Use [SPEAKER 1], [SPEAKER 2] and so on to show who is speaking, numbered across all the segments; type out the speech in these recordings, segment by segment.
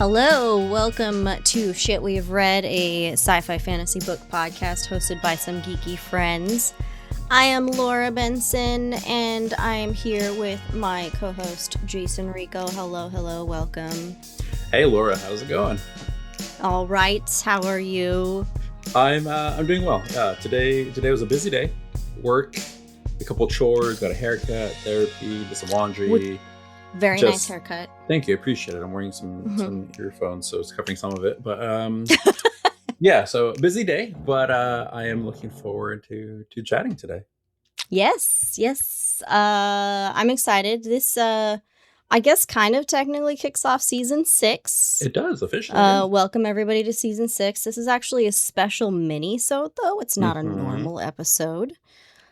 [SPEAKER 1] Hello, welcome to Shit We've Read, a sci-fi fantasy book podcast hosted by some geeky friends. I am Laura Benson, and I am here with my co-host, Jason Rico. Hello, welcome.
[SPEAKER 2] Hey Laura, how's it going?
[SPEAKER 1] All right, how are you?
[SPEAKER 2] I'm doing well. Today was a busy day. Work, a couple chores, got a haircut, therapy, did some laundry.
[SPEAKER 1] Very nice haircut.
[SPEAKER 2] Thank you, I appreciate it. I'm wearing some earphones, so it's covering some of it. But yeah, so busy day, but I am looking forward to chatting today.
[SPEAKER 1] Yes. I'm excited. This, I guess, kind of technically kicks off season 6.
[SPEAKER 2] It does, officially. Yeah.
[SPEAKER 1] Welcome everybody to season 6. This is actually a special mini-sode, though. It's not a normal episode.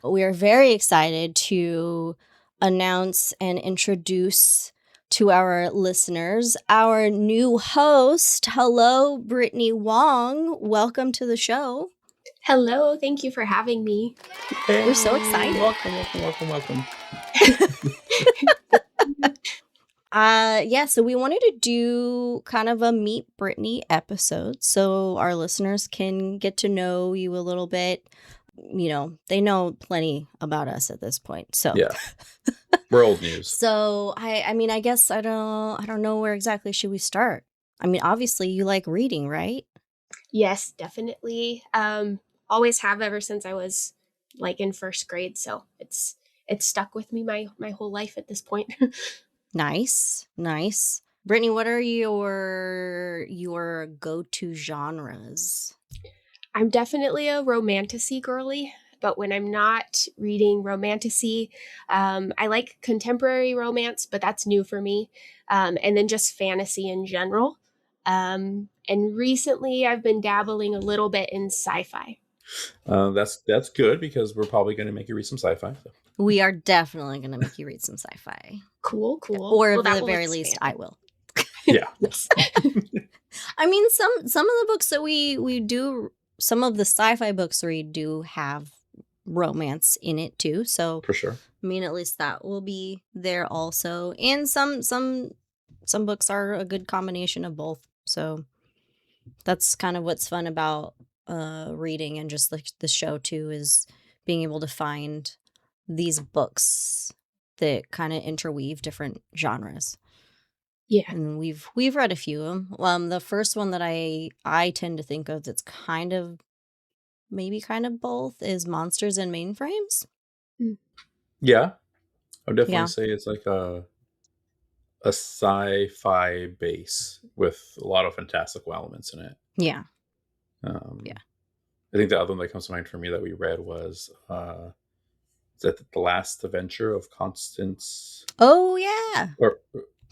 [SPEAKER 1] We are very excited to announce and introduce to our listeners our new host. Hello, Brittney Wong. Welcome to the show.
[SPEAKER 3] Hello, thank you for having me.
[SPEAKER 2] Hey,
[SPEAKER 1] we're so excited.
[SPEAKER 2] Welcome.
[SPEAKER 1] So we wanted to do kind of a Meet Brittney episode so our listeners can get to know you a little bit. You know, they know plenty about us at this point. So
[SPEAKER 2] yeah, we're old news.
[SPEAKER 1] So I guess I don't know where exactly should we start. I mean, obviously you like reading, right?
[SPEAKER 3] Yes, definitely. Always have ever since I was like in first grade. So it's stuck with me my whole life at this point.
[SPEAKER 1] Nice. Brittney, what are your go-to genres?
[SPEAKER 3] I'm definitely a romantasy girly, but when I'm not reading romantasy, I like contemporary romance, but that's new for me. And then just fantasy in general. And recently I've been dabbling a little bit in sci-fi.
[SPEAKER 2] That's good because we're probably going to make you read some sci-fi. So.
[SPEAKER 1] We are definitely going to make you read some sci-fi.
[SPEAKER 3] Cool.
[SPEAKER 1] Or at the very least, I will.
[SPEAKER 2] Yeah.
[SPEAKER 1] I mean, some of the books that we do, some of the sci-fi books we do have romance in it too. So
[SPEAKER 2] for sure.
[SPEAKER 1] I mean, at least that will be there also. And some books are a good combination of both. So that's kind of what's fun about reading and just like the show too, is being able to find these books that kind of interweave different genres.
[SPEAKER 3] Yeah.
[SPEAKER 1] And we've read a few of them. The first one that I tend to think of that's kind of both is Monsters and Mainframes.
[SPEAKER 2] Yeah. I would definitely say it's like a sci-fi base with a lot of fantastical elements in it.
[SPEAKER 1] Yeah.
[SPEAKER 2] I think the other one that comes to mind for me that we read was is that The Last Adventure of Constance?
[SPEAKER 1] Oh yeah.
[SPEAKER 2] Or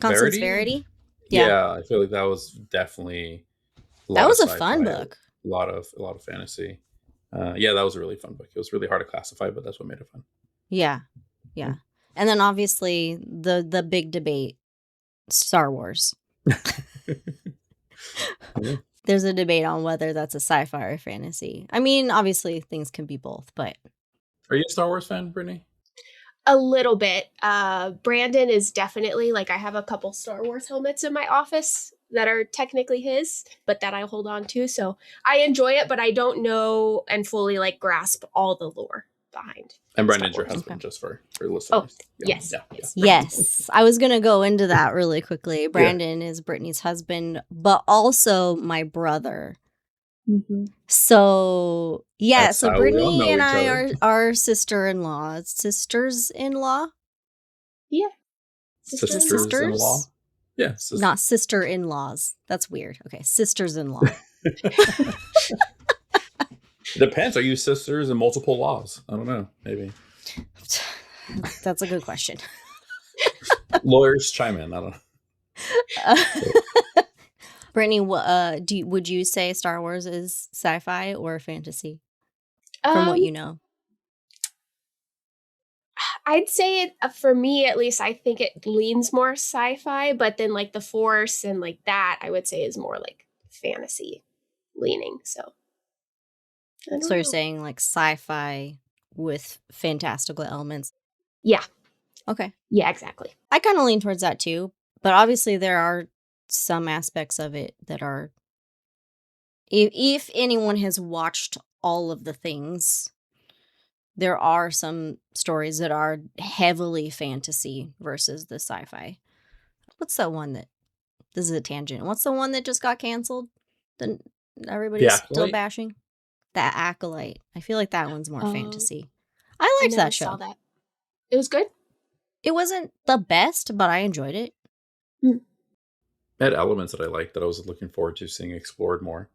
[SPEAKER 1] Constance Verity?
[SPEAKER 2] Yeah, I feel like that was definitely
[SPEAKER 1] that was a fun book.
[SPEAKER 2] A lot of fantasy. Yeah, that was a really fun book. It was really hard to classify, but that's what made it fun.
[SPEAKER 1] Yeah. And then obviously the big debate, Star Wars.
[SPEAKER 2] Yeah.
[SPEAKER 1] There's a debate on whether that's a sci-fi or fantasy. I mean, obviously things can be both, but
[SPEAKER 2] are you a Star Wars fan, Brittney?
[SPEAKER 3] A little bit. Brandon is definitely, like, I have a couple Star Wars helmets in my office that are technically his, but that I hold on to. So I enjoy it, but I don't know and fully like grasp all the lore behind.
[SPEAKER 2] And Brandon's your husband, just for listeners.
[SPEAKER 3] Oh, yes.
[SPEAKER 1] Yes. I was going to go into that really quickly. Brandon is Brittney's husband, but also my brother.
[SPEAKER 3] Mm-hmm.
[SPEAKER 1] So, yeah.
[SPEAKER 2] That's
[SPEAKER 1] so
[SPEAKER 2] how we all
[SPEAKER 1] Brittney
[SPEAKER 2] know
[SPEAKER 1] and
[SPEAKER 2] each
[SPEAKER 1] I
[SPEAKER 2] other.
[SPEAKER 1] are sister-in-law. Sisters-in-law?
[SPEAKER 3] Yeah.
[SPEAKER 2] Sisters-in-law? Yeah.
[SPEAKER 1] Not sister-in-laws. That's weird. Okay. Sisters-in-law.
[SPEAKER 2] Depends. Are you sisters in multiple laws? I don't know. Maybe.
[SPEAKER 1] That's a good question.
[SPEAKER 2] Lawyers chime in. I don't know.
[SPEAKER 1] Brittney, would you say Star Wars is sci-fi or fantasy? From what you know.
[SPEAKER 3] I'd say it, for me at least, I think it leans more sci-fi, but then like the Force and like that, I would say is more like fantasy leaning. So
[SPEAKER 1] you're saying like sci-fi with fantastical elements?
[SPEAKER 3] Yeah.
[SPEAKER 1] Okay.
[SPEAKER 3] Yeah, exactly.
[SPEAKER 1] I kind of lean towards that too, but obviously there are some aspects of it that are, if anyone has watched all of the things, there are some stories that are heavily fantasy versus the sci-fi. What's that one that, this is a tangent. What's the one that just got canceled? That
[SPEAKER 2] The
[SPEAKER 1] everybody's still
[SPEAKER 2] Acolyte?
[SPEAKER 1] bashing? That Acolyte. I feel like that one's more
[SPEAKER 3] Oh,
[SPEAKER 1] fantasy. I
[SPEAKER 3] I
[SPEAKER 1] liked
[SPEAKER 3] never
[SPEAKER 1] that
[SPEAKER 3] saw
[SPEAKER 1] show.
[SPEAKER 3] that. It was good.
[SPEAKER 1] It wasn't the best, but I enjoyed it.
[SPEAKER 2] It had elements that I liked that I was looking forward to seeing explored more.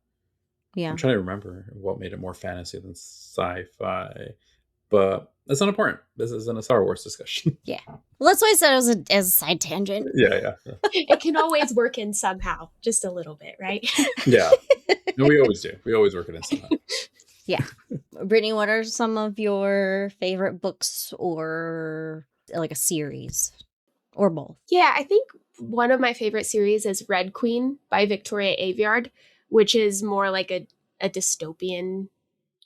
[SPEAKER 1] Yeah.
[SPEAKER 2] I'm trying to remember what made it more fantasy than sci-fi, but that's not important. This isn't a Star Wars discussion.
[SPEAKER 1] Yeah. Well, that's why I said it was as a side tangent.
[SPEAKER 2] Yeah.
[SPEAKER 3] It can always work in somehow, just a little bit, right?
[SPEAKER 2] Yeah. No, we always do. We always work it in somehow.
[SPEAKER 1] Yeah. Brittany, what are some of your favorite books or like a series or both?
[SPEAKER 3] Yeah, I think one of my favorite series is Red Queen by Victoria Aveyard, which is more like a dystopian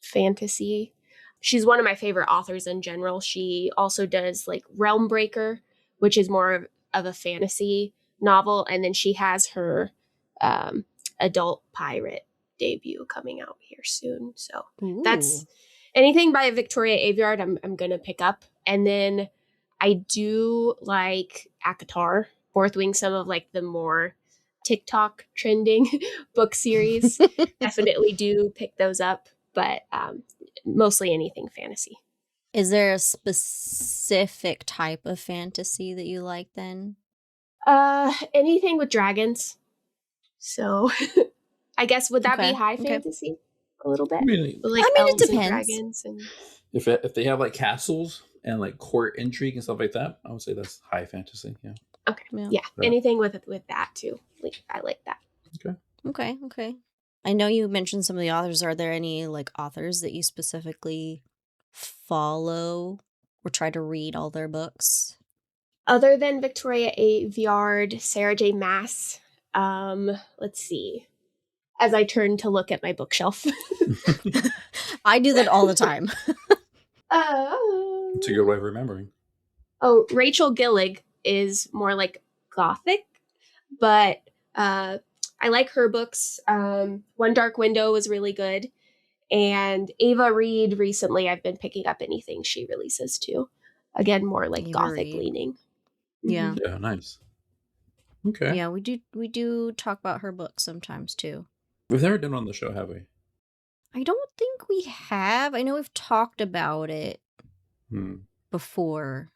[SPEAKER 3] fantasy. She's one of my favorite authors in general. She also does like Realm Breaker, which is more of a fantasy novel. And then she has her adult pirate debut coming out here soon. So that's anything by Victoria Aveyard I'm going to pick up. And then I do like ACOTAR, Fourth Wing, some of like the more TikTok trending book series. Definitely do pick those up, but mostly anything fantasy.
[SPEAKER 1] Is there a specific type of fantasy that you like then?
[SPEAKER 3] Anything with dragons. So I guess would that be high fantasy a little bit?
[SPEAKER 2] I mean,
[SPEAKER 3] like
[SPEAKER 1] it
[SPEAKER 3] elves and
[SPEAKER 1] depends.
[SPEAKER 3] dragons and
[SPEAKER 2] if they have like castles and like court intrigue and stuff like that, I would say that's high fantasy. Yeah.
[SPEAKER 3] Okay. Yeah. Anything with that too. I like that.
[SPEAKER 1] Okay. I know you mentioned some of the authors. Are there any like authors that you specifically follow or try to read all their books?
[SPEAKER 3] Other than Victoria Aveyard, Sarah J. Maas, let's see. As I turn to look at my bookshelf.
[SPEAKER 1] I do that all the time.
[SPEAKER 2] It's a good way of remembering.
[SPEAKER 3] Oh, Rachel Gillig is more like gothic, but I like her books. One Dark Window was really good. And Ava Reed, recently I've been picking up anything she releases too. Again, more like
[SPEAKER 1] Ava
[SPEAKER 3] gothic
[SPEAKER 1] Reed.
[SPEAKER 3] leaning.
[SPEAKER 1] Yeah.
[SPEAKER 2] Yeah, nice. Okay.
[SPEAKER 1] Yeah, we do talk about her books sometimes too.
[SPEAKER 2] We've never done it on the show, have we?
[SPEAKER 1] I don't think we have. I know we've talked about it before.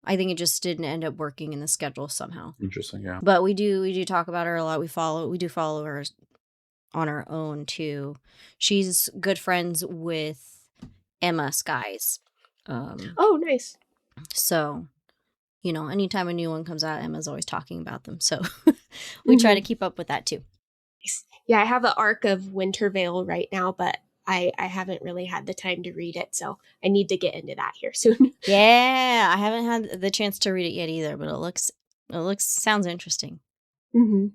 [SPEAKER 1] I think it just didn't end up working in the schedule somehow.
[SPEAKER 2] Interesting, yeah.
[SPEAKER 1] But we do talk about her a lot. We do follow her on our own too. She's good friends with Emma Skies.
[SPEAKER 3] Oh, nice.
[SPEAKER 1] So, anytime a new one comes out, Emma's always talking about them. So we try to keep up with that too.
[SPEAKER 3] Yeah, I have the Arc of Wintervale right now, but I haven't really had the time to read it, so I need to get into that here soon.
[SPEAKER 1] Yeah, I haven't had the chance to read it yet either, but it sounds interesting.
[SPEAKER 3] Mm-hmm.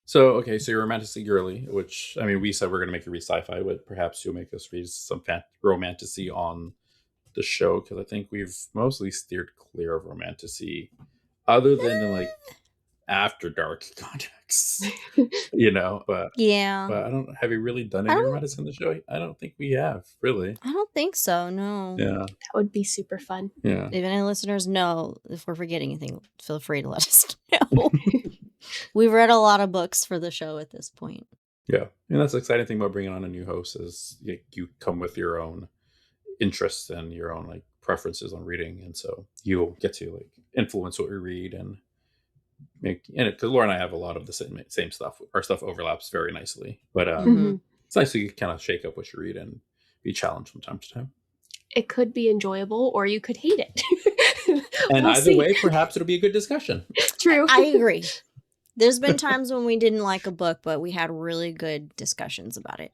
[SPEAKER 2] So you're romantically girly, which, I mean, we said we're going to make you read sci-fi, but perhaps you'll make us read some romantasy on the show, because I think we've mostly steered clear of romantasy, other than in like After Dark contexts, but
[SPEAKER 1] yeah.
[SPEAKER 2] But I don't, have you really done any romantasy on the show? I don't think we have, really.
[SPEAKER 1] I don't think so, no.
[SPEAKER 2] Yeah.
[SPEAKER 3] That would be super fun.
[SPEAKER 2] Yeah.
[SPEAKER 1] If any listeners know, if we're forgetting anything, feel free to let us know. We've read a lot of books for the show at this point.
[SPEAKER 2] Yeah. And that's the exciting thing about bringing on a new host is you come with your own interests and your own like preferences on reading. And so you'll get to like influence what we read and make, and because Laura and I have a lot of the same stuff. Our stuff overlaps very nicely, but it's nice to kind of shake up what you read and be challenged from time to time.
[SPEAKER 3] It could be enjoyable, or you could hate it.
[SPEAKER 2] And either way, perhaps it'll be a good discussion.
[SPEAKER 3] True.
[SPEAKER 1] I agree. There's been times when we didn't like a book, but we had really good discussions about it.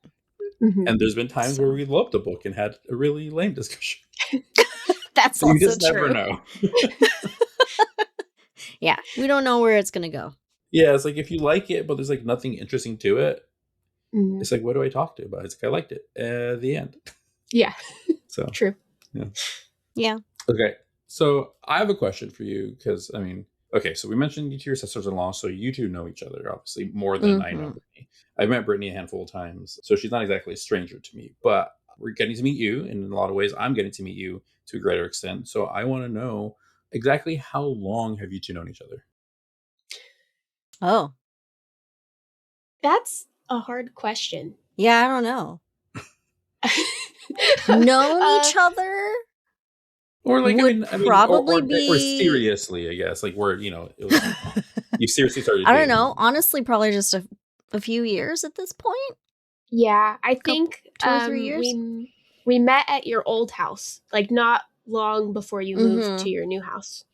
[SPEAKER 2] Mm-hmm. And there's been times where we loved a book and had a really lame discussion.
[SPEAKER 1] That's
[SPEAKER 2] so
[SPEAKER 1] also
[SPEAKER 2] you just
[SPEAKER 1] true.
[SPEAKER 2] never know.
[SPEAKER 1] Yeah, we don't know where it's going to go.
[SPEAKER 2] Yeah, it's like if you like it, but there's like nothing interesting to it, it's like, what do I talk to about? It's like, I liked it. The end.
[SPEAKER 3] Yeah.
[SPEAKER 2] So
[SPEAKER 3] true.
[SPEAKER 1] Yeah.
[SPEAKER 2] Okay. So I have a question for you because, I mean, Okay, so we mentioned you to your sisters-in-law, so you two know each other, obviously, more than I know Brittany. I've met Brittany a handful of times, so she's not exactly a stranger to me, but we're getting to meet you, and in a lot of ways, I'm getting to meet you to a greater extent. So I want to know exactly how long have you two known each other?
[SPEAKER 1] Oh,
[SPEAKER 3] That's a hard question.
[SPEAKER 1] yeah, I don't know. Known
[SPEAKER 3] Uh,
[SPEAKER 1] each other
[SPEAKER 2] Or like,
[SPEAKER 1] would probably
[SPEAKER 2] or
[SPEAKER 1] be.
[SPEAKER 2] seriously, I guess, like where it was you seriously started
[SPEAKER 1] I don't know.
[SPEAKER 2] dating.
[SPEAKER 1] Honestly, probably just a few years at this point.
[SPEAKER 3] yeah, I
[SPEAKER 1] Couple,
[SPEAKER 3] think
[SPEAKER 1] 2 or 3 years.
[SPEAKER 3] we met at your old house, like not long before you moved to your new house.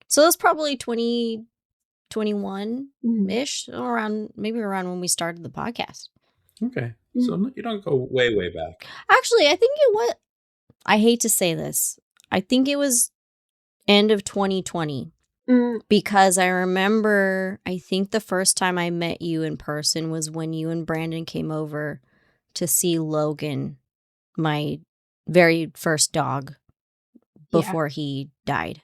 [SPEAKER 1] So that's probably 2021
[SPEAKER 3] Mhm.
[SPEAKER 1] ish, around when we started the podcast.
[SPEAKER 2] Okay, so you don't go way back.
[SPEAKER 1] Actually, I think it was. I hate to say this. I think it was end of 2020 because I remember. I think the first time I met you in person was when you and Brandon came over to see Logan, my very first dog, before he died.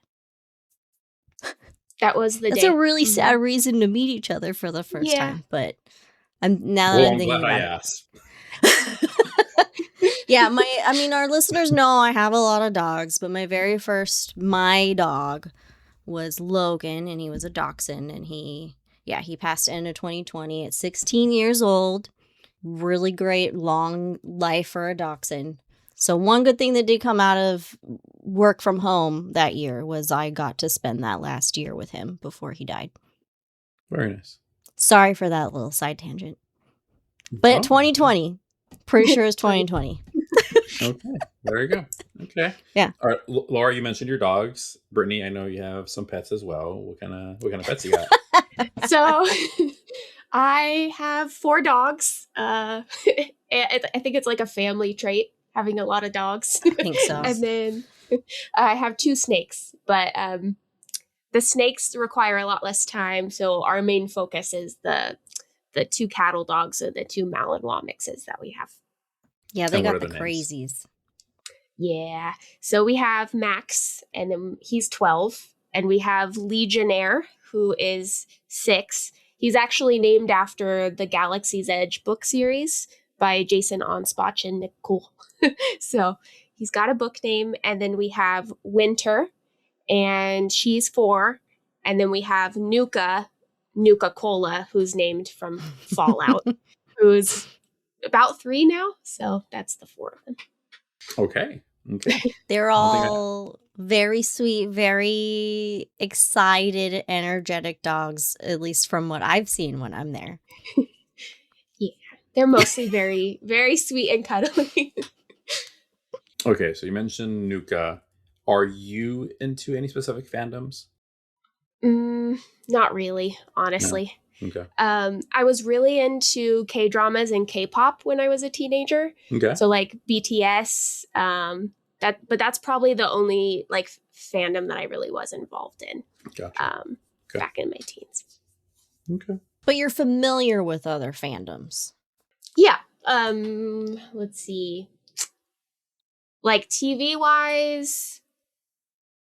[SPEAKER 3] That was the
[SPEAKER 1] That's
[SPEAKER 3] day.
[SPEAKER 1] a really sad reason to meet each other for the first time, but I'm thinking
[SPEAKER 2] glad
[SPEAKER 1] about
[SPEAKER 2] I
[SPEAKER 1] it.
[SPEAKER 2] asked.
[SPEAKER 1] Yeah, our listeners know I have a lot of dogs, but my very first dog was Logan, and he was a dachshund, and he passed end of 2020 at 16 years old. Really great long life for a dachshund. So one good thing that did come out of work from home that year was I got to spend that last year with him before he died.
[SPEAKER 2] Very nice.
[SPEAKER 1] Sorry for that little side tangent. But 2020. Pretty sure it's 2020.
[SPEAKER 2] Okay, there you go. Okay.
[SPEAKER 1] Yeah.
[SPEAKER 2] All right, Laura, you mentioned your dogs. Brittany, I know you have some pets as well. What kind of pets you got?
[SPEAKER 3] So I have 4 dogs. I think it's like a family trait having a lot of dogs.
[SPEAKER 1] I think so.
[SPEAKER 3] And then I have 2 snakes, but the snakes require a lot less time. So our main focus is the 2 cattle dogs or the 2 Malinois mixes that we have.
[SPEAKER 1] Yeah, they
[SPEAKER 2] And what
[SPEAKER 1] got
[SPEAKER 2] are
[SPEAKER 1] the
[SPEAKER 2] the names?
[SPEAKER 1] crazies.
[SPEAKER 3] Yeah. So we have Max, and then he's 12. And we have Legionnaire, who is 6. He's actually named after the Galaxy's Edge book series by Jason Onspach and Nick Cool. So he's got a book name. And then we have Winter, and she's 4. And then we have Nuka Cola, who's named from Fallout, who's about 3 now. So that's the 4 of them.
[SPEAKER 2] Okay.
[SPEAKER 1] They're all very sweet, very excited, energetic dogs, at least from what I've seen when I'm there.
[SPEAKER 3] Yeah, they're mostly very, very sweet and cuddly.
[SPEAKER 2] Okay, so you mentioned Nuka. Are you into any specific fandoms?
[SPEAKER 3] Not really, honestly.
[SPEAKER 2] No. Okay.
[SPEAKER 3] I was really into K-dramas and K-pop when I was a teenager.
[SPEAKER 2] Okay.
[SPEAKER 3] So like BTS, but that's probably the only like fandom that I really was involved in.
[SPEAKER 2] Gotcha.
[SPEAKER 3] Back in my teens.
[SPEAKER 2] Okay.
[SPEAKER 1] But you're familiar with other fandoms.
[SPEAKER 3] Yeah. Let's see. Like TV wise,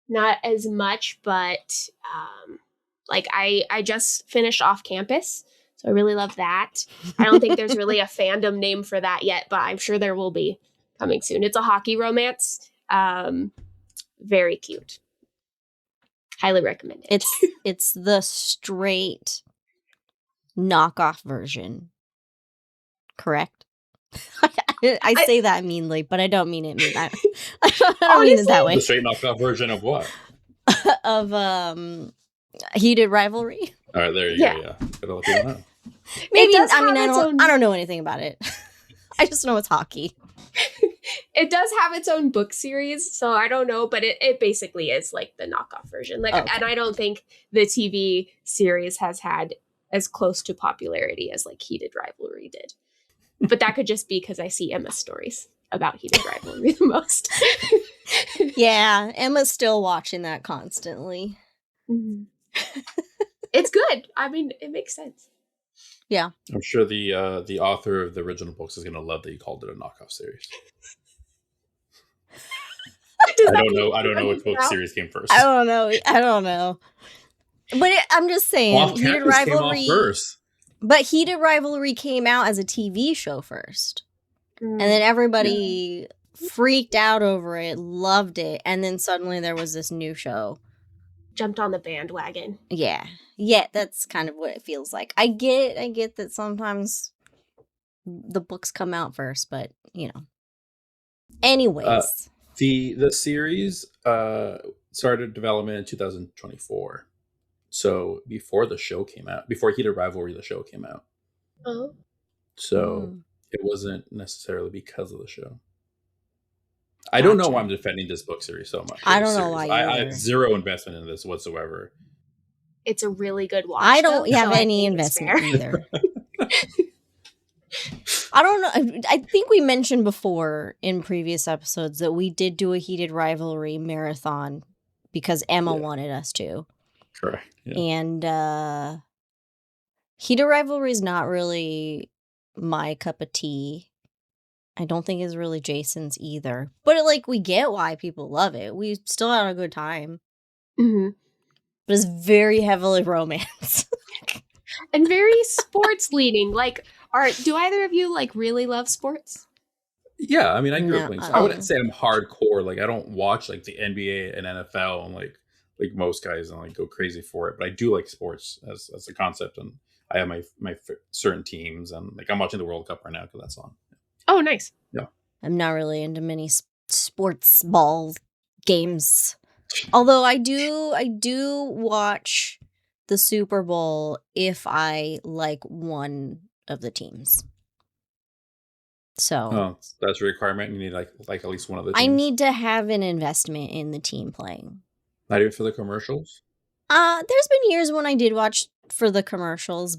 [SPEAKER 3] not as much, but like I just finished Off Campus, so I really love that. I don't think there's really a fandom name for that yet, but I'm sure there will be coming soon. It's a hockey romance. Very cute. Highly recommend it.
[SPEAKER 1] It's the straight knockoff version. Correct? I say that meanly, but I don't mean it mean that. I don't mean it that way.
[SPEAKER 2] The straight knockoff version of what?
[SPEAKER 1] Of Heated Rivalry.
[SPEAKER 2] All right, there you go. Yeah, gotta let people know.
[SPEAKER 1] Maybe I don't know anything about it. I just know it's hockey.
[SPEAKER 3] It does have its own book series, so I don't know, but it basically is like the knockoff version. Like, okay. And I don't think the TV series has had as close to popularity as like Heated Rivalry did. But that could just be because I see Emma's stories about Heated Rivalry the most.
[SPEAKER 1] Yeah, Emma's still watching that constantly.
[SPEAKER 3] Mm-hmm. It's good. I mean, it makes sense.
[SPEAKER 1] Yeah.
[SPEAKER 2] I'm sure the author of the original books is going to love that you called it a knockoff series. I don't know which book series came first.
[SPEAKER 1] I don't know. But I'm just saying,
[SPEAKER 2] Off
[SPEAKER 1] Heated
[SPEAKER 2] Campus came off
[SPEAKER 1] Rivalry.
[SPEAKER 2] first.
[SPEAKER 1] But Heated Rivalry came out as a TV show first. And then everybody freaked out over it, loved it, and then suddenly there was this new show.
[SPEAKER 3] Jumped on the bandwagon.
[SPEAKER 1] Yeah, that's kind of what it feels like. I get that sometimes the books come out first, but anyways,
[SPEAKER 2] the series started development in 2024, so before the show came out, before Heated Rivalry, the show came out.
[SPEAKER 3] Oh,
[SPEAKER 2] So it wasn't necessarily because of the show. I don't know why I'm defending this book series so much.
[SPEAKER 1] I don't know why
[SPEAKER 2] I have zero investment in this whatsoever.
[SPEAKER 3] it's a really good watch.
[SPEAKER 1] I don't
[SPEAKER 3] though,
[SPEAKER 1] have
[SPEAKER 3] so
[SPEAKER 1] any investment either. I don't know. I think we mentioned before in previous episodes that we did do a Heated Rivalry marathon because Emma wanted us to.
[SPEAKER 2] Correct. Yeah.
[SPEAKER 1] And Heated Rivalry is not really my cup of tea. I don't think it's really Jason's either. But we get why people love it. We still had a good time.
[SPEAKER 3] Mm-hmm.
[SPEAKER 1] But it's very heavily romance.
[SPEAKER 3] And very sports leaning. Do either of you really love sports?
[SPEAKER 2] Yeah, I mean, I grew up playing. I wouldn't say I'm hardcore. I don't watch the NBA and NFL and like most guys and go crazy for it. But I do like sports as a concept, and I have my certain teams, and I'm watching the World Cup right now because that's on.
[SPEAKER 3] Oh, nice.
[SPEAKER 2] Yeah,
[SPEAKER 1] I'm not really into many sports ball games, although I do watch the Super Bowl if I like one of the teams. So
[SPEAKER 2] that's a requirement. You need like at least one of the teams.
[SPEAKER 1] I need to have an investment in the team playing.
[SPEAKER 2] Not even for the commercials?
[SPEAKER 1] There's been years when I did watch for the commercials,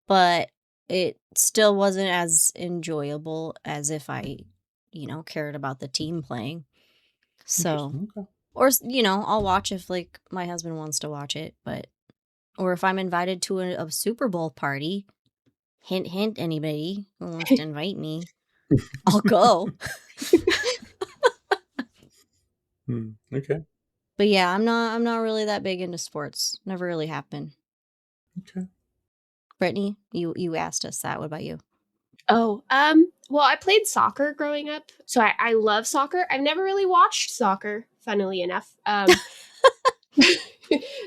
[SPEAKER 1] but it still wasn't as enjoyable as if I, cared about the team playing. So,
[SPEAKER 2] okay.
[SPEAKER 1] Or, I'll watch if my husband wants to watch it, or if I'm invited to a Super Bowl party, hint, hint, anybody who wants to invite me, I'll go.
[SPEAKER 2] Okay.
[SPEAKER 1] But yeah, I'm not really that big into sports. Never really have been.
[SPEAKER 2] Okay.
[SPEAKER 1] Brittney, you asked us that. What about you?
[SPEAKER 3] Oh, well, I played soccer growing up, so I love soccer. I've never really watched soccer, funnily enough.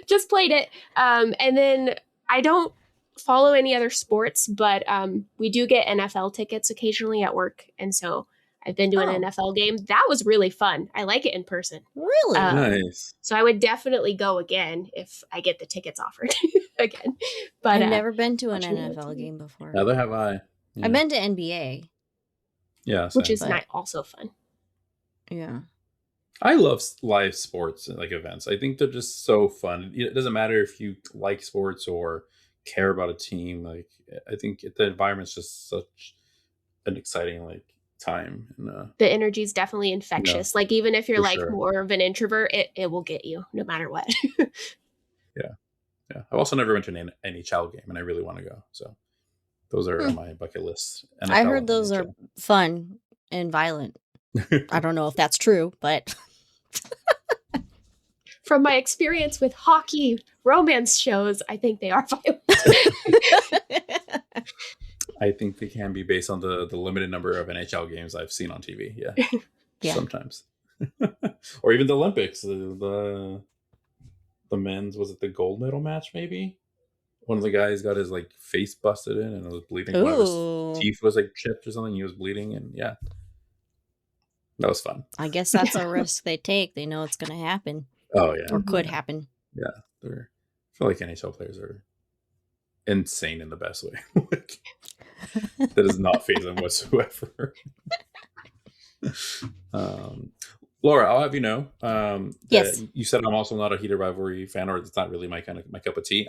[SPEAKER 3] Just played it. And then I don't follow any other sports, but we do get NFL tickets occasionally at work, and so I've been to an NFL game. That was really fun. I like it in person.
[SPEAKER 1] Really?
[SPEAKER 2] Nice.
[SPEAKER 3] So I would definitely go again if I get the tickets offered again. But
[SPEAKER 1] I've never been to an NFL game before.
[SPEAKER 2] Neither have I. Yeah.
[SPEAKER 1] I've been to NBA.
[SPEAKER 2] Yeah.
[SPEAKER 3] Which is also fun.
[SPEAKER 1] Yeah.
[SPEAKER 2] I love live sports events. I think they're just so fun. It doesn't matter if you like sports or care about a team. I think the environment's just such an exciting time. And,
[SPEAKER 3] the energy is definitely infectious. Even if you're
[SPEAKER 2] sure.
[SPEAKER 3] more of an introvert, it will get you no matter what.
[SPEAKER 2] Yeah. I've also never been to an NHL game, and I really want to go. So those are on my bucket list. NFL
[SPEAKER 1] I heard those are fun and violent. I don't know if that's true, but
[SPEAKER 3] from my experience with hockey romance shows, I think they are violent.
[SPEAKER 2] I think they can be based on the limited number of NHL games I've seen on TV. Yeah. Sometimes. Or even the Olympics. The men's, was it the gold medal match maybe? One of the guys got his face busted in and it was bleeding. One of his teeth was chipped or something. He was bleeding, and yeah. That was fun.
[SPEAKER 1] I guess that's a risk they take. They know it's going to happen.
[SPEAKER 2] Oh, yeah.
[SPEAKER 1] Or could happen.
[SPEAKER 2] Yeah. I feel like NHL players are insane in the best way. That does not faze them whatsoever. Laura, I'll have you know.
[SPEAKER 1] Yes.
[SPEAKER 2] You said I'm also not a Heated Rivalry fan, or it's not really my cup of tea.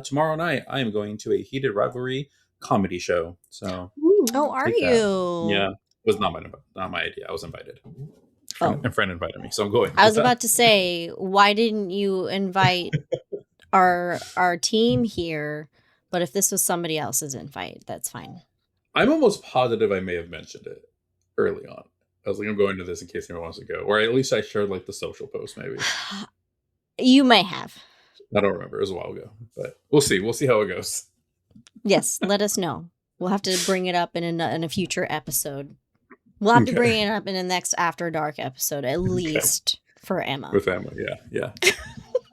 [SPEAKER 2] Tomorrow night I am going to a Heated Rivalry comedy show. So.
[SPEAKER 1] Oh, are you?
[SPEAKER 2] Yeah. It was not my idea. I was invited. A friend invited me, so I'm going.
[SPEAKER 1] I was about to say, why didn't you invite our team here? But if this was somebody else's invite, that's fine.
[SPEAKER 2] I'm almost positive I may have mentioned it early on. I was I'm going to this in case anyone wants to go, or at least I shared the social post. Maybe
[SPEAKER 1] you may have.
[SPEAKER 2] I don't remember. It was a while ago, but we'll see. We'll see how it goes.
[SPEAKER 1] Yes, let us know. We'll have to bring it up in a future episode. We'll have to bring it up in the next After Dark episode, at least for Emma.
[SPEAKER 2] With Emma, yeah.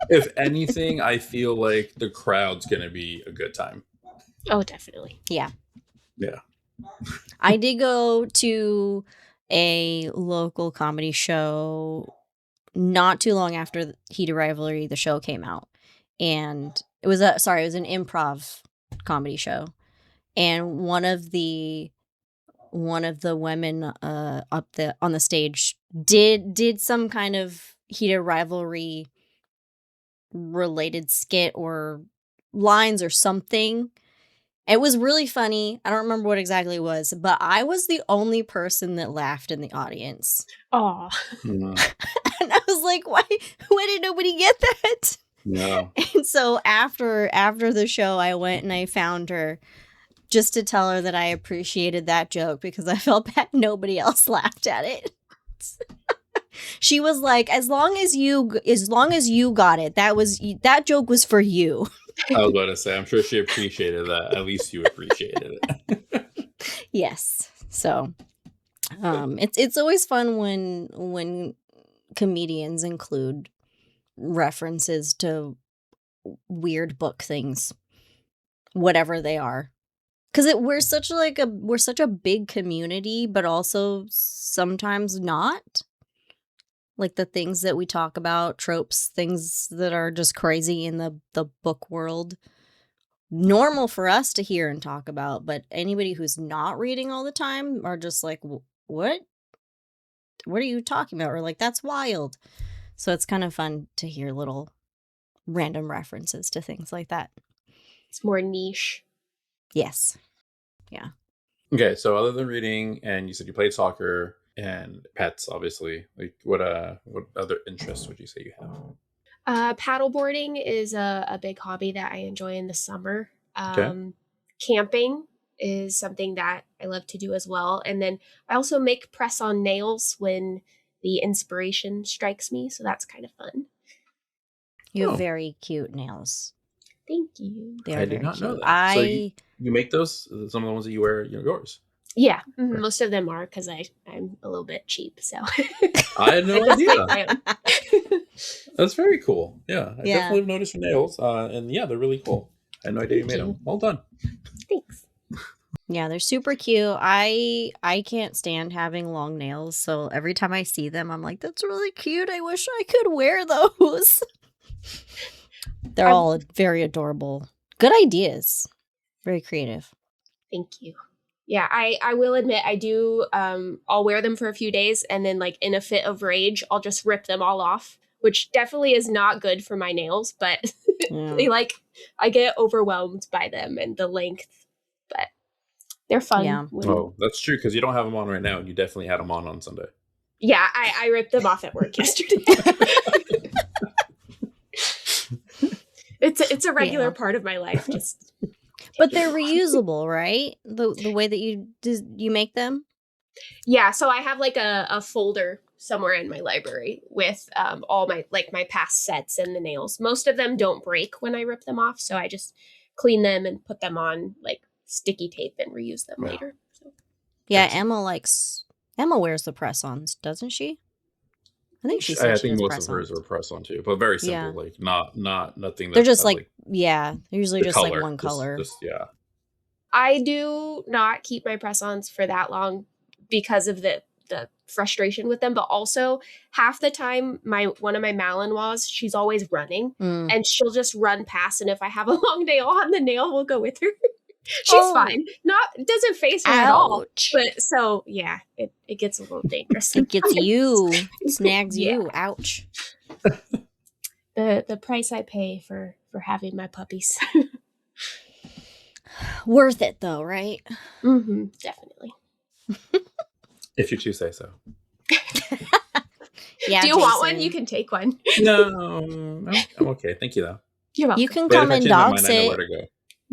[SPEAKER 2] If anything, I feel like the crowd's going to be a good time.
[SPEAKER 3] Oh, definitely.
[SPEAKER 1] Yeah.
[SPEAKER 2] Yeah.
[SPEAKER 1] I did go to a local comedy show not too long after Heated Rivalry, the show came out. And it was an improv comedy show. And one of the women up on the stage did some kind of Heated Rivalry related skit or lines or something. It was really funny. I don't remember what exactly it was, but I was the only person that laughed in the audience.
[SPEAKER 3] Aw.
[SPEAKER 2] Mm.
[SPEAKER 1] And I was like, why did nobody get that?
[SPEAKER 2] No.
[SPEAKER 1] And so after the show, I went and I found her just to tell her that I appreciated that joke because I felt bad nobody else laughed at it. She was like, as long as you got it, that joke was for you.
[SPEAKER 2] I was about to say, I'm sure she appreciated that. At least you appreciated it.
[SPEAKER 1] Yes. So it's always fun when comedians include references to weird book things, whatever they are. Because we're such a big community, but also sometimes not. Like the things that we talk about, tropes, things that are just crazy in the book world. Normal for us to hear and talk about, but anybody who's not reading all the time are just like, what? What are you talking about? Or like, that's wild. So it's kind of fun to hear little random references to things like that.
[SPEAKER 3] It's more niche.
[SPEAKER 1] Yes. Yeah.
[SPEAKER 2] Okay, so other than reading, and you said you played soccer and pets, obviously, like what other interests would you say you have?
[SPEAKER 3] Paddleboarding is a big hobby that I enjoy in the summer.
[SPEAKER 2] Okay.
[SPEAKER 3] Camping is something that I love to do as well. And then I also make press-on nails when the inspiration strikes me. So that's kind of fun.
[SPEAKER 1] You have very cute nails.
[SPEAKER 3] Thank you.
[SPEAKER 1] They are
[SPEAKER 2] I
[SPEAKER 1] very
[SPEAKER 2] did not
[SPEAKER 1] cute.
[SPEAKER 2] know that. So you make those? Some of the ones that you wear, yours?
[SPEAKER 3] Yeah, most of them are because I'm a little bit cheap. So
[SPEAKER 2] I had no idea.
[SPEAKER 3] my own.
[SPEAKER 2] That's very cool. Yeah, I definitely have noticed your nails. And yeah, they're really cool. I had no idea you made them. Well done.
[SPEAKER 3] Thanks.
[SPEAKER 1] Yeah, they're super cute. I can't stand having long nails, so every time I see them, I'm like, that's really cute. I wish I could wear those. They're all very adorable. Good ideas. Very creative.
[SPEAKER 3] Thank you. Yeah, I will admit I do. I'll wear them for a few days and then like in a fit of rage, I'll just rip them all off, which definitely is not good for my nails, but I get overwhelmed by them and the length, but they're fun.
[SPEAKER 1] Yeah.
[SPEAKER 2] Oh, that's true because you don't have them on right now, and you definitely had them on Sunday.
[SPEAKER 3] Yeah, I ripped them off at work yesterday. It's a regular part of my life. Just.
[SPEAKER 1] But they're reusable, right? The way that you make them?
[SPEAKER 3] Yeah, so I have like a folder somewhere in my library with all my past sets and the nails. Most of them don't break when I rip them off, so I just clean them and put them on like sticky tape and reuse them later. So.
[SPEAKER 1] Yeah, Emma wears the press-ons, doesn't she? I think she said
[SPEAKER 2] I
[SPEAKER 1] she
[SPEAKER 2] think
[SPEAKER 1] does
[SPEAKER 2] most of hers are press-on too, but very simple. Like not nothing.
[SPEAKER 1] They're just like they're usually just
[SPEAKER 2] color,
[SPEAKER 1] like one color.
[SPEAKER 2] Just
[SPEAKER 3] I do not keep my press-ons for that long because of the frustration with them, but also half the time one of my Malinois, she's always running and she'll just run past, and if I have a long nail on, the nail will go with her. She's fine. It doesn't face her at all. But so yeah, it gets a little dangerous.
[SPEAKER 1] It gets you. Snags you. Ouch.
[SPEAKER 3] The price I pay for having my puppies.
[SPEAKER 1] Worth it though, right?
[SPEAKER 3] Mm-hmm, definitely.
[SPEAKER 2] If you choose, say so.
[SPEAKER 1] Yeah.
[SPEAKER 3] Do you want one? You can take one.
[SPEAKER 2] No, I'm okay. Thank you though.
[SPEAKER 3] You're welcome.
[SPEAKER 1] You can come and dog sit.
[SPEAKER 2] I know where to go.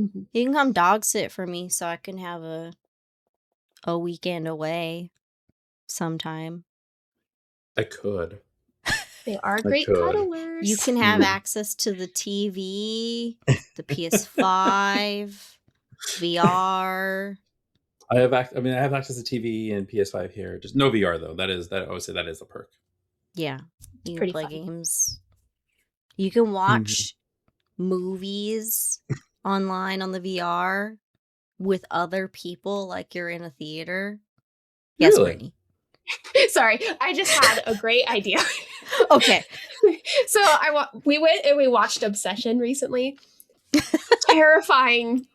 [SPEAKER 1] Mm-hmm. You can come dog sit for me so I can have a weekend away sometime.
[SPEAKER 2] I could.
[SPEAKER 3] They are
[SPEAKER 2] I
[SPEAKER 3] great
[SPEAKER 2] could.
[SPEAKER 3] cuddlers.
[SPEAKER 1] You can have access to the TV, the PS5, VR.
[SPEAKER 2] I have access to TV and PS5 here. Just no VR though. I would say that is a perk.
[SPEAKER 1] Yeah, you can
[SPEAKER 3] Pretty
[SPEAKER 1] play
[SPEAKER 3] fun.
[SPEAKER 1] games. You can watch movies online on the VR with other people, like you're in a theater. Yes,
[SPEAKER 2] Really?
[SPEAKER 1] Brittany.
[SPEAKER 3] Sorry, I just had a great idea.
[SPEAKER 1] Okay.
[SPEAKER 3] So we went and we watched Obsession recently. Terrifying,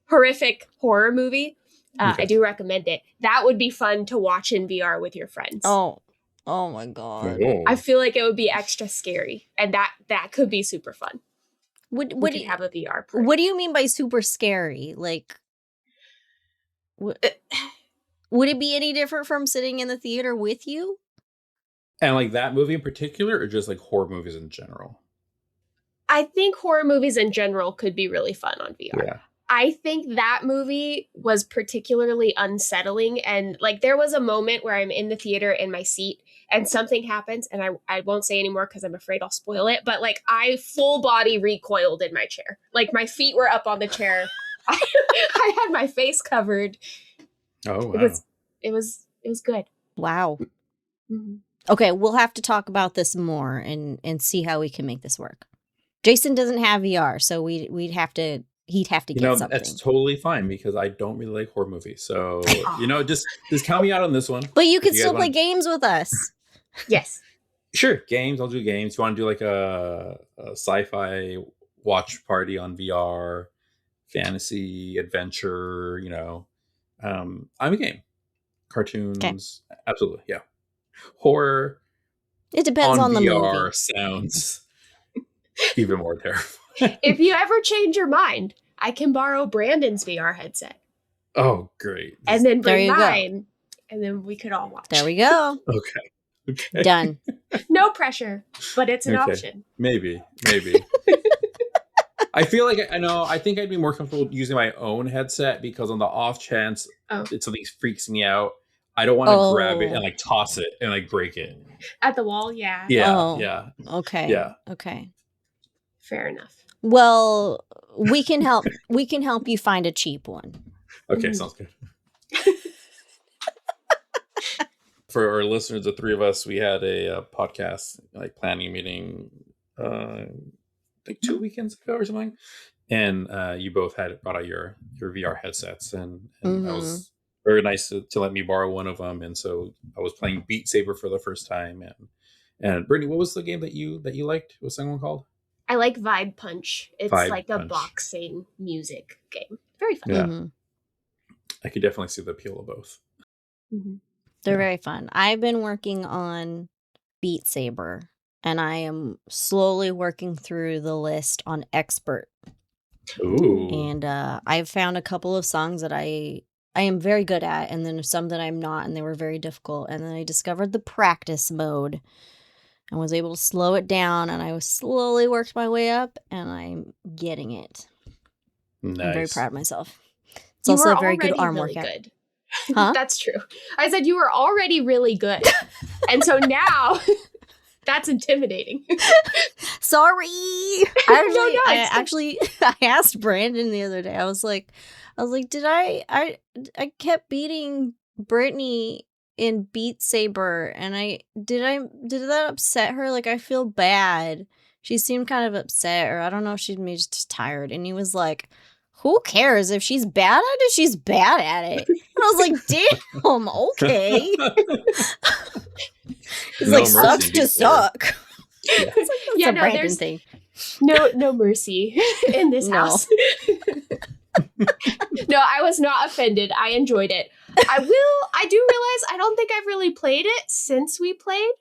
[SPEAKER 3] horrific horror movie.
[SPEAKER 2] Okay.
[SPEAKER 3] I do recommend it. That would be fun to watch in VR with your friends.
[SPEAKER 1] Oh my god.
[SPEAKER 2] Oh.
[SPEAKER 3] I feel like it would be extra scary, and that could be super fun.
[SPEAKER 1] What
[SPEAKER 3] We
[SPEAKER 1] do
[SPEAKER 3] could
[SPEAKER 1] you,
[SPEAKER 3] have a VR party.
[SPEAKER 1] what do you mean by super scary? Like, would it be any different from sitting in the theater with you?
[SPEAKER 2] And like that movie in particular, or just like horror movies in general?
[SPEAKER 3] I think horror movies in general could be really fun on VR.
[SPEAKER 2] Yeah.
[SPEAKER 3] I think that movie was particularly unsettling, and like there was a moment where I'm in the theater in my seat and something happens, and I won't say anymore because I'm afraid I'll spoil it, but like I full body recoiled in my chair. Like my feet were up on the chair. I had my face covered.
[SPEAKER 2] Oh wow.
[SPEAKER 3] It was good.
[SPEAKER 1] Wow.
[SPEAKER 3] Mm-hmm.
[SPEAKER 1] Okay, we'll have to talk about this more and see how we can make this work. Jason doesn't have VR, so he'd have to get something.
[SPEAKER 2] That's totally fine because I don't really like horror movies. So just count me out on this one.
[SPEAKER 1] But you can
[SPEAKER 2] If you
[SPEAKER 1] still
[SPEAKER 2] guys
[SPEAKER 1] play
[SPEAKER 2] want-
[SPEAKER 1] games with us.
[SPEAKER 3] Yes.
[SPEAKER 2] Sure, games. I'll do games. You want to do like a sci-fi watch party on VR, fantasy, adventure, I'm a game. Cartoons, absolutely, yeah. Horror
[SPEAKER 1] It depends on the
[SPEAKER 2] VR
[SPEAKER 1] movie.
[SPEAKER 2] sounds even more terrifying.
[SPEAKER 3] If you ever change your mind, I can borrow Brandon's VR headset
[SPEAKER 2] Oh, great.
[SPEAKER 3] and then
[SPEAKER 1] There
[SPEAKER 3] bring
[SPEAKER 1] you go.
[SPEAKER 3] mine, and then we could all watch.
[SPEAKER 1] There we go.
[SPEAKER 2] Okay.
[SPEAKER 1] Done.
[SPEAKER 3] No pressure, but it's an
[SPEAKER 2] Okay.
[SPEAKER 3] option.
[SPEAKER 2] Maybe. I feel like I think I'd be more comfortable using my own headset because on the off chance something freaks me out, I don't want to grab it and like toss it and like break it.
[SPEAKER 3] At the wall, yeah.
[SPEAKER 2] Yeah.
[SPEAKER 1] Okay.
[SPEAKER 2] Yeah.
[SPEAKER 1] Okay.
[SPEAKER 3] Fair enough.
[SPEAKER 1] Well, we can help you find a cheap one.
[SPEAKER 2] Okay, sounds good. For our listeners, the three of us, we had a podcast like planning meeting like 2 weekends ago or something, and you both had brought out your VR headsets, and that was very nice to let me borrow one of them. And so I was playing Beat Saber for the first time. And Brittany, what was the game that you liked? What's that one called?
[SPEAKER 3] I like Vibe Punch. It's
[SPEAKER 2] Vibe
[SPEAKER 3] like a
[SPEAKER 2] Punch.
[SPEAKER 3] boxing music game. Very fun.
[SPEAKER 2] Yeah.
[SPEAKER 1] Mm-hmm.
[SPEAKER 2] I could definitely see the appeal of both.
[SPEAKER 3] Mm-hmm.
[SPEAKER 1] They're very fun. I've been working on Beat Saber, and I am slowly working through the list on Expert.
[SPEAKER 2] Ooh.
[SPEAKER 1] And I've found a couple of songs that I am very good at, and then some that I'm not, and they were very difficult. And then I discovered the practice mode and was able to slow it down, and I slowly worked my way up, and I'm getting it.
[SPEAKER 2] Nice.
[SPEAKER 1] I'm very proud of myself. It's
[SPEAKER 3] You
[SPEAKER 1] also
[SPEAKER 3] were
[SPEAKER 1] a very good
[SPEAKER 3] already
[SPEAKER 1] arm
[SPEAKER 3] really
[SPEAKER 1] workout.
[SPEAKER 3] good.
[SPEAKER 1] Huh?
[SPEAKER 3] That's true. I said you were already really good. And so now that's intimidating.
[SPEAKER 1] Sorry. I
[SPEAKER 3] No,
[SPEAKER 1] I asked Brandon the other day. I was like, did I kept beating Brittany in Beat Saber, and did that upset her? Like, I feel bad. She seemed kind of upset, or I don't know if she's maybe just tired. And he was like, who cares? If she's bad at it, she's bad at it. And I was like, damn, okay. He's
[SPEAKER 2] No
[SPEAKER 1] like,
[SPEAKER 2] mercy
[SPEAKER 1] sucks to
[SPEAKER 2] Beat Saber.
[SPEAKER 1] suck.
[SPEAKER 2] Yeah.
[SPEAKER 1] It's like, that's
[SPEAKER 3] Yeah,
[SPEAKER 1] a
[SPEAKER 3] no,
[SPEAKER 1] Brandon
[SPEAKER 3] there's-
[SPEAKER 1] thing.
[SPEAKER 3] No mercy in this
[SPEAKER 1] No.
[SPEAKER 3] house. No, I was not offended. I enjoyed it. I do realize I don't think I've really played it since we played,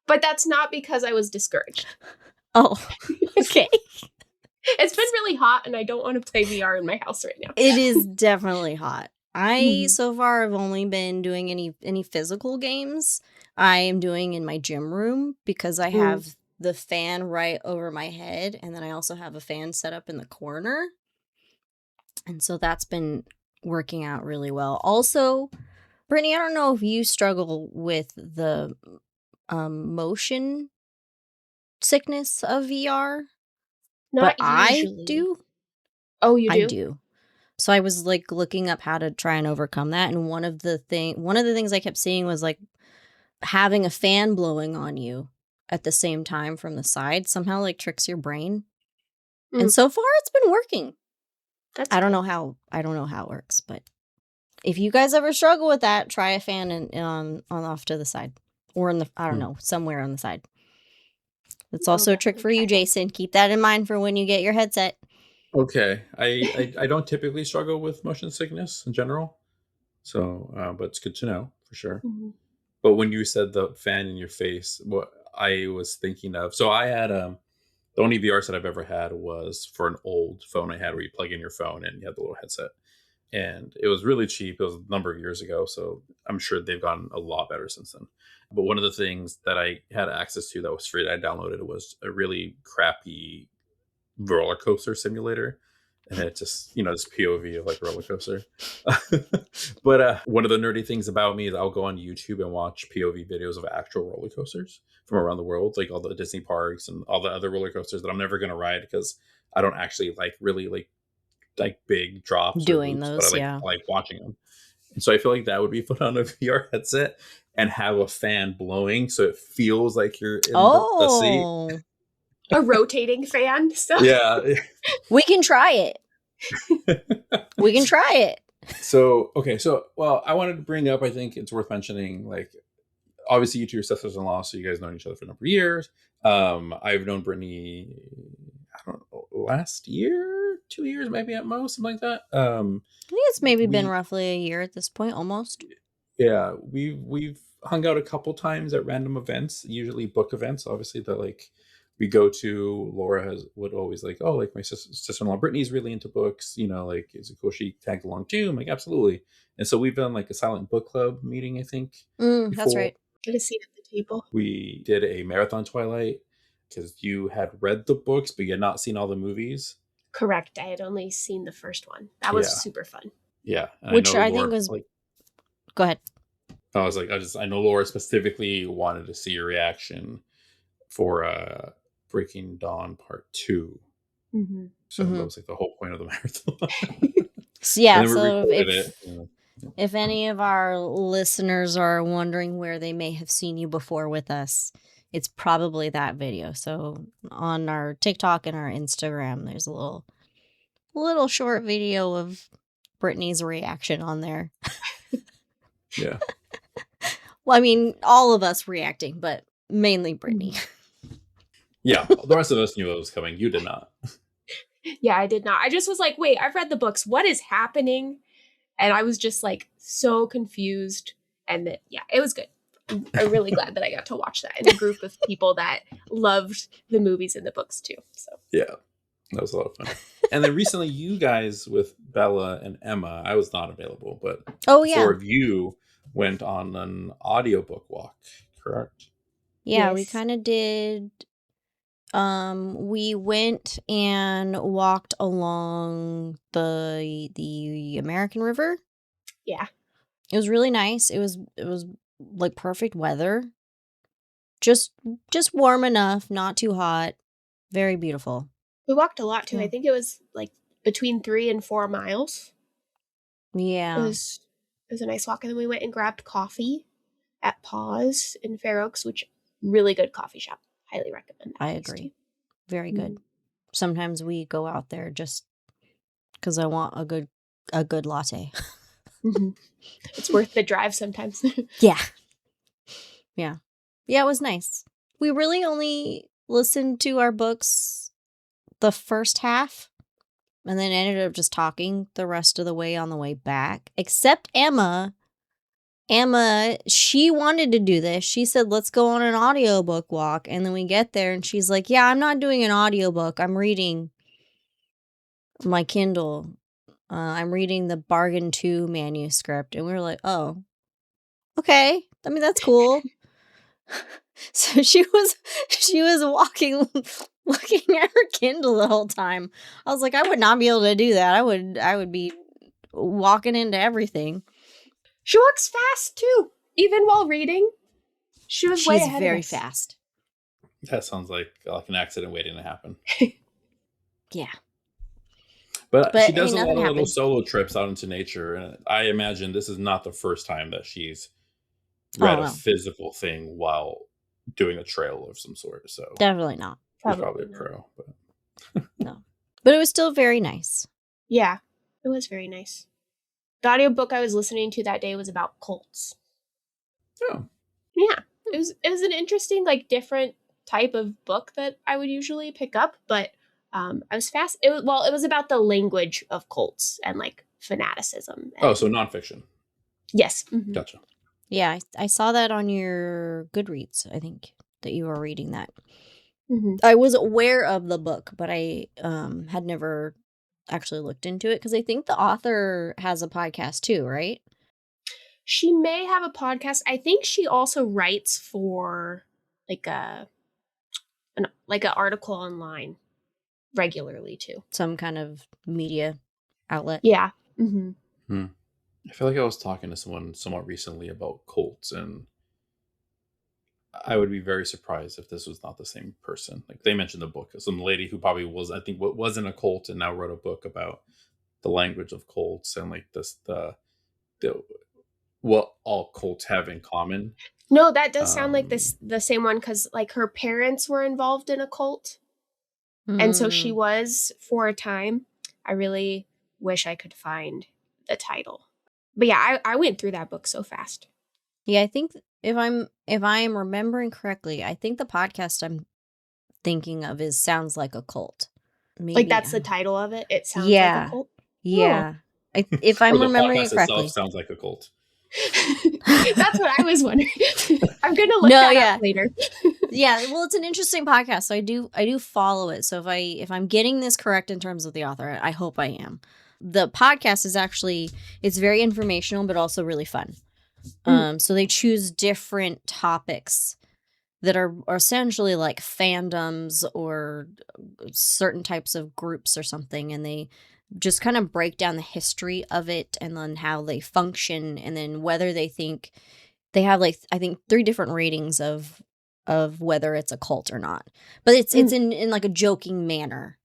[SPEAKER 3] but that's not because I was discouraged.
[SPEAKER 1] Oh, okay.
[SPEAKER 3] It's been really hot and I don't want to play VR in my house right now.
[SPEAKER 1] It is definitely hot. I
[SPEAKER 3] Mhm.
[SPEAKER 1] so far have only been doing any physical games. I am doing in my gym room because I have the fan right over my head, and then I also have a fan set up in the corner. And so that's been working out really well. Also, Brittany, I don't know if you struggle with the motion sickness of VR, but
[SPEAKER 3] Not
[SPEAKER 1] I
[SPEAKER 3] usually.
[SPEAKER 1] do.
[SPEAKER 3] Oh, you
[SPEAKER 1] I
[SPEAKER 3] do?
[SPEAKER 1] do. So I was like looking up how to try and overcome that, and one of the things I kept seeing was like having a fan blowing on you at the same time from the side somehow like tricks your brain. And
[SPEAKER 3] Mm,
[SPEAKER 1] so far it's been working.
[SPEAKER 3] that's
[SPEAKER 1] I don't
[SPEAKER 3] good.
[SPEAKER 1] know how it works, but if you guys ever struggle with that, try a fan on off to the side or in the I don't
[SPEAKER 2] Hmm.
[SPEAKER 1] know, somewhere on the side. It's
[SPEAKER 3] I'll
[SPEAKER 1] also a trick
[SPEAKER 3] definitely
[SPEAKER 1] for you,
[SPEAKER 3] try that.
[SPEAKER 1] Jason. Keep that in mind for when you get your headset.
[SPEAKER 2] Okay, I don't typically struggle with motion sickness in general, so but it's good to know for sure.
[SPEAKER 3] Mhm.
[SPEAKER 2] But when you said the fan in your face, what I was thinking of, so I had the only VR set I've ever had was for an old phone I had where you plug in your phone and you had the little headset. And it was really cheap. It was a number of years ago. So I'm sure they've gotten a lot better since then. But one of the things that I had access to that was free that I downloaded was a really crappy roller coaster simulator. And it just, this POV of like roller coaster. But one of the nerdy things about me is I'll go on YouTube and watch POV videos of actual roller coasters from around the world, like all the Disney parks and all the other roller coasters that I'm never going to ride because I don't actually really like big drops or
[SPEAKER 1] Doing
[SPEAKER 2] loops, but
[SPEAKER 1] those, yeah.
[SPEAKER 2] I like watching them. And so I feel like that would be put on a VR headset and have a fan blowing so it feels like you're in the seat.
[SPEAKER 1] Oh,
[SPEAKER 3] A rotating fan. So
[SPEAKER 2] Yeah.
[SPEAKER 1] we can try it. We can try it.
[SPEAKER 2] So okay, well, I wanted to bring up. I think it's worth mentioning. Like, obviously, you two are sisters-in-law, so you guys known each other for a number of years. I've known Brittany, I don't know, last year, 2 years, maybe at most, something like that.
[SPEAKER 1] I think it's maybe been
[SPEAKER 2] We
[SPEAKER 1] roughly a year at this point, almost.
[SPEAKER 2] Yeah, we've hung out a couple times at random events, usually book events. Obviously, that like we go to. Laura would always like, oh, like my sister-in-law Brittany's really into books. Like, is it cool she tagged along too? I'm like, absolutely. And so we've done like a silent book club meeting, I think,
[SPEAKER 1] That's
[SPEAKER 2] before.
[SPEAKER 1] right.
[SPEAKER 3] get a seat at the table.
[SPEAKER 2] We did a marathon Twilight because you had read the books, but you had not seen all the movies.
[SPEAKER 3] Correct. I had only seen the first one. That was
[SPEAKER 2] Yeah,
[SPEAKER 3] super fun.
[SPEAKER 2] yeah. And I
[SPEAKER 1] Which
[SPEAKER 2] know
[SPEAKER 1] I
[SPEAKER 2] Laura
[SPEAKER 1] think was.
[SPEAKER 2] like.
[SPEAKER 1] Go ahead.
[SPEAKER 2] I was like, I know Laura specifically wanted to see your reaction for Breaking Dawn Part 2.
[SPEAKER 3] Mm-hmm.
[SPEAKER 2] So that was like the whole point of the marathon.
[SPEAKER 1] So, yeah,
[SPEAKER 2] And then we
[SPEAKER 1] so
[SPEAKER 2] recorded it.
[SPEAKER 1] if any of our listeners are wondering where they may have seen you before with us, it's probably that video. So on our TikTok and our Instagram, there's a little short video of Brittany's reaction on there.
[SPEAKER 2] Yeah.
[SPEAKER 1] Well, I mean, all of us reacting, but mainly Brittany.
[SPEAKER 2] Yeah. The rest of us knew it was coming. You did not.
[SPEAKER 3] Yeah, I did not. I just was like, wait, I've read the books. What is happening? And I was just like so confused. And that, yeah, it was good. I'm really glad that I got to watch that in a group of people that loved the movies and the books too. So
[SPEAKER 2] Yeah. That was a lot of fun. And then recently, you guys with Bella and Emma, I was not available, but
[SPEAKER 1] Oh,
[SPEAKER 2] the
[SPEAKER 1] yeah.
[SPEAKER 2] four of you went on an audiobook walk, correct?
[SPEAKER 1] Yeah, we
[SPEAKER 3] Yes.
[SPEAKER 1] kind of did. We went and walked along the American River.
[SPEAKER 3] yeah,
[SPEAKER 1] It was really nice. It was like perfect weather. Just warm enough, not too hot. Very beautiful.
[SPEAKER 3] we walked a lot too.
[SPEAKER 1] Yeah.
[SPEAKER 3] I think it was like between 3 and 4 miles.
[SPEAKER 1] Yeah.
[SPEAKER 3] It was a nice walk. And then we went and grabbed coffee at Paws in Fair Oaks, which really good coffee shop. Highly recommend that.
[SPEAKER 1] I
[SPEAKER 3] place,
[SPEAKER 1] agree.
[SPEAKER 3] too.
[SPEAKER 1] Very good. Sometimes we go out there just because I want a good latte.
[SPEAKER 3] Mm-hmm. It's worth the drive sometimes.
[SPEAKER 1] Yeah. Yeah. Yeah, it was nice. We really only listened to our books the first half and then ended up just talking the rest of the way on the way back. Except Emma. Emma, she wanted to do this. She said, let's go on an audiobook walk. And then we get there and she's like, yeah, I'm not doing an audiobook. I'm reading my Kindle. I'm reading the Bargain 2 manuscript. And we were like, oh, okay. I mean, that's cool. So she was walking, looking at her Kindle the whole time. I was like, I would not be able to do that. I would be walking into everything.
[SPEAKER 3] She walks fast too, even while reading. She was way
[SPEAKER 1] She's
[SPEAKER 3] ahead
[SPEAKER 1] very
[SPEAKER 3] of us.
[SPEAKER 1] fast.
[SPEAKER 2] That sounds like an accident waiting to happen.
[SPEAKER 1] Yeah.
[SPEAKER 2] But she
[SPEAKER 1] But hey,
[SPEAKER 2] does a lot
[SPEAKER 1] nothing
[SPEAKER 2] of little
[SPEAKER 1] happened.
[SPEAKER 2] solo trips out into nature, and I imagine this is not the first time that she's read
[SPEAKER 1] Oh,
[SPEAKER 2] a
[SPEAKER 1] no.
[SPEAKER 2] physical thing while doing a trail of some sort. So
[SPEAKER 1] Definitely not.
[SPEAKER 2] she's probably a
[SPEAKER 3] not.
[SPEAKER 2] pro. But
[SPEAKER 1] No. But it was still very nice.
[SPEAKER 3] Yeah, it was very nice. The audiobook I was listening to that day was about cults.
[SPEAKER 2] oh,
[SPEAKER 3] Yeah, it was an interesting, like, different type of book that I would usually pick up, but I was fast. It was about the language of cults and like fanaticism.
[SPEAKER 2] oh,
[SPEAKER 3] And
[SPEAKER 2] so nonfiction.
[SPEAKER 3] yes, mhm.
[SPEAKER 2] Gotcha.
[SPEAKER 1] Yeah, I saw that on your Goodreads, I think, that you were reading that.
[SPEAKER 3] Mhm.
[SPEAKER 1] I was aware of the book, but I had never actually looked into it because I think the author has a podcast too, right?
[SPEAKER 3] She may have a podcast. I think she also writes for like an article online regularly too.
[SPEAKER 1] Some kind of media outlet.
[SPEAKER 3] Yeah. Mm-hmm.
[SPEAKER 2] I feel like I was talking to someone somewhat recently about cults, and I would be very surprised if this was not the same person. Like they mentioned the book, some lady who probably was, I think, what was in a cult and now wrote a book about the language of cults and like the what all cults have in common.
[SPEAKER 3] No, that does sound like the same one because like her parents were involved in a cult, and so she was for a time. I really wish I could find the title, but yeah, I went through that book so fast.
[SPEAKER 1] Yeah, I think if I'm remembering correctly, I think the podcast I'm thinking of is Sounds Like a Cult. Maybe
[SPEAKER 3] Like that's the title of it. It sounds like
[SPEAKER 1] Yeah.
[SPEAKER 3] a cult.
[SPEAKER 1] Yeah. If I'm
[SPEAKER 2] Or the
[SPEAKER 1] remembering
[SPEAKER 2] podcast
[SPEAKER 1] it correctly.
[SPEAKER 2] itself sounds like a cult.
[SPEAKER 3] That's what I was wondering. I'm gonna look
[SPEAKER 1] No,
[SPEAKER 3] that
[SPEAKER 1] yeah.
[SPEAKER 3] up later.
[SPEAKER 1] Yeah, well, it's an interesting podcast, so I do follow it. So if I'm getting this correct in terms of the author, I hope I am. The podcast is actually, it's very informational but also really fun. So they choose different topics that are essentially like fandoms or certain types of groups or something, and they just kind of break down the history of it and then how they function, and then whether they think they have like I think 3 different ratings of whether it's a cult or not. But it's in like a joking manner.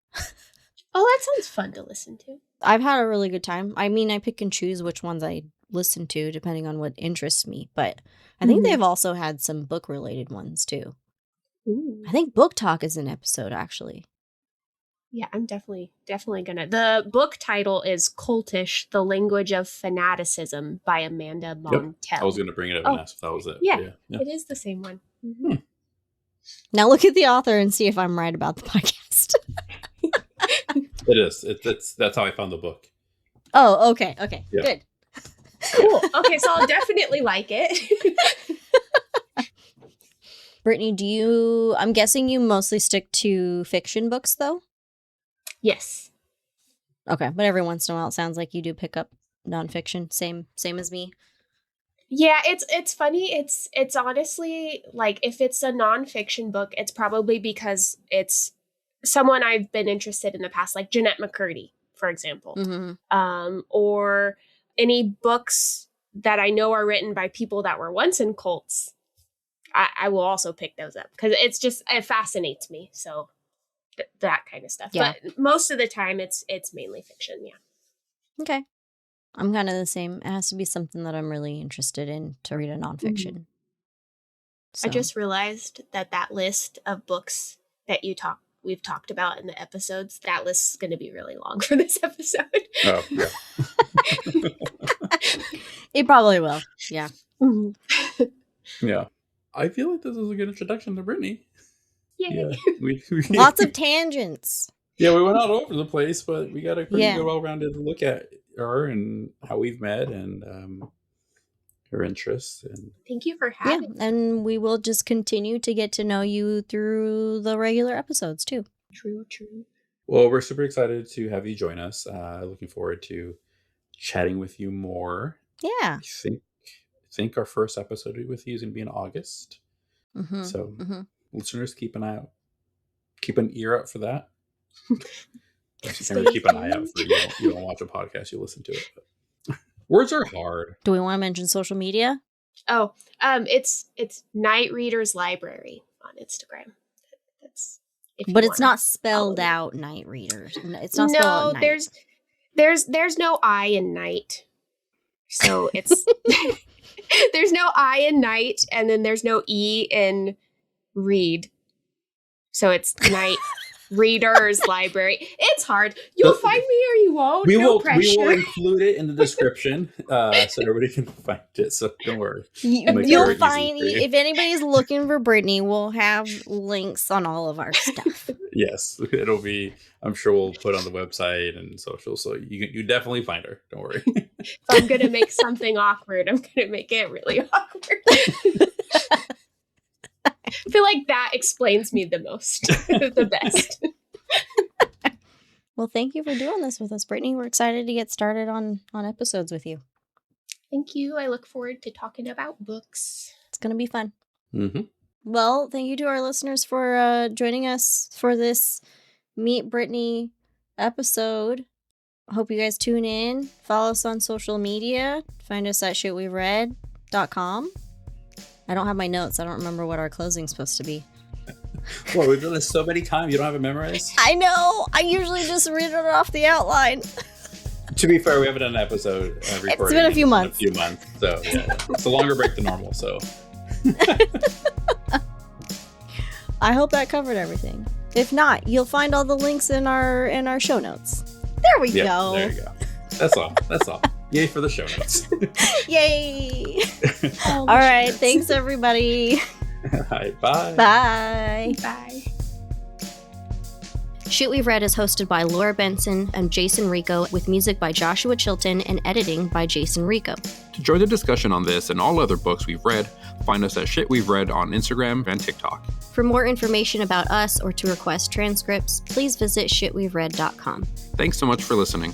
[SPEAKER 3] Oh, that sounds fun to listen to.
[SPEAKER 1] I've had a really good time. I mean, I pick and choose which ones I listen to depending on what interests me, but I think they've also had some book related ones too.
[SPEAKER 3] Ooh.
[SPEAKER 1] I think Book Talk is an episode actually.
[SPEAKER 3] Yeah, I'm definitely gonna. The book title is Cultish: The Language of Fanaticism by Amanda Montel.
[SPEAKER 2] I was going to bring it up and ask if that was it.
[SPEAKER 3] Yeah, it is the same one. Mm-hmm.
[SPEAKER 1] Now look at the author and see if I'm right about the podcast.
[SPEAKER 2] It is. That's how I found the book.
[SPEAKER 1] Oh, okay.
[SPEAKER 2] Yeah.
[SPEAKER 1] Good.
[SPEAKER 3] Cool. Okay, so I'll definitely like it.
[SPEAKER 1] Brittney, I'm guessing you mostly stick to fiction books though?
[SPEAKER 3] Yes.
[SPEAKER 1] Okay, but every once in a while it sounds like you do pick up nonfiction. Same as me.
[SPEAKER 3] Yeah, it's funny. It's honestly like if it's a nonfiction book, it's probably because it's someone I've been interested in the past, like Jeanette McCurdy, for example, or any books that I know are written by people that were once in cults. I will also pick those up because it fascinates me. So that kind of stuff.
[SPEAKER 1] Yeah.
[SPEAKER 3] But most of the time, it's mainly fiction. Yeah.
[SPEAKER 1] Okay. I'm kind of the same. It has to be something that I'm really interested in to read a nonfiction. So.
[SPEAKER 3] I just realized that list of books that we've talked about in the episodes, that list is going to be really long for this episode.
[SPEAKER 2] Oh, yeah.
[SPEAKER 1] It probably will. Yeah.
[SPEAKER 3] Mm-hmm.
[SPEAKER 2] Yeah. I feel like this is a good introduction to Brittney.
[SPEAKER 3] Yay.
[SPEAKER 2] Yeah.
[SPEAKER 1] Lots of tangents.
[SPEAKER 2] Yeah, we went all over the place, but we got a pretty
[SPEAKER 1] Yeah.
[SPEAKER 2] well-rounded look at her and how we've met and her interests. And
[SPEAKER 3] Thank you for having me.
[SPEAKER 1] And we will just continue to get to know you through the regular episodes too.
[SPEAKER 3] True.
[SPEAKER 2] Well, we're super excited to have you join us. Looking forward to chatting with you more.
[SPEAKER 1] Yeah.
[SPEAKER 2] I think our first episode with you is going to be in August. So listeners, keep an eye out. Keep an ear out for that. You can't really keep an eye out for you don't watch a podcast, you listen to it. But words are hard.
[SPEAKER 1] Do we want to mention social media?
[SPEAKER 3] Oh, it's Night Readers Library on Instagram.
[SPEAKER 1] But it's not
[SPEAKER 3] follow
[SPEAKER 1] spelled
[SPEAKER 3] me.
[SPEAKER 1] out night readers. It's not spelled out
[SPEAKER 3] No,
[SPEAKER 1] night.
[SPEAKER 3] there's no I in night. So it's there's no I in night, and then there's no E in read. So it's night readers library. It's hard. You'll find me or you won't.
[SPEAKER 2] We
[SPEAKER 3] No
[SPEAKER 2] will
[SPEAKER 3] pressure.
[SPEAKER 2] include it in the description so everybody can find it. So don't worry. We'll make it
[SPEAKER 1] You'll
[SPEAKER 2] very easy
[SPEAKER 1] find,
[SPEAKER 2] for you.
[SPEAKER 1] if anybody's looking for Brittney, we'll have links on all of our stuff.
[SPEAKER 2] Yes, it'll be. I'm sure we'll put on the website and social, so you definitely find her. Don't worry.
[SPEAKER 3] If I'm gonna make something awkward, I'm gonna make it really awkward. I feel like that explains me the most, the best.
[SPEAKER 1] Well, thank you for doing this with us, Brittney. We're excited to get started on episodes with you.
[SPEAKER 3] Thank you. I look forward to talking about books.
[SPEAKER 1] It's going to be fun.
[SPEAKER 2] Mm-hmm.
[SPEAKER 1] Well, thank you to our listeners for joining us for this Meet Brittney episode. Hope you guys tune in. Follow us on social media. Find us at shitweread.com. I don't have my notes. I don't remember what our closing's supposed to be.
[SPEAKER 2] Well, we've done this so many times. You don't have it memorized?
[SPEAKER 1] I know. I usually just read it off the outline.
[SPEAKER 2] To be fair, we haven't done an episode recording.
[SPEAKER 1] It's been a few months.
[SPEAKER 2] So yeah, it's a longer break than normal. So
[SPEAKER 1] I hope that covered everything. If not, you'll find all the links in our show notes. There we go.
[SPEAKER 2] There you go. That's all. That's all. Yay for the show notes.
[SPEAKER 1] Yay. All right. Thanks, everybody.
[SPEAKER 2] All right. Bye.
[SPEAKER 1] Bye.
[SPEAKER 3] Bye.
[SPEAKER 1] Shit We've Read is hosted by Laura Benson and Jason Rico, with music by Joshua Chilton and editing by Jason Rico.
[SPEAKER 2] To join the discussion on this and all other books we've read, find us at Shit We've Read on Instagram and TikTok.
[SPEAKER 1] For more information about us or to request transcripts, please visit shitwe'veread.com.
[SPEAKER 2] Thanks so much for listening.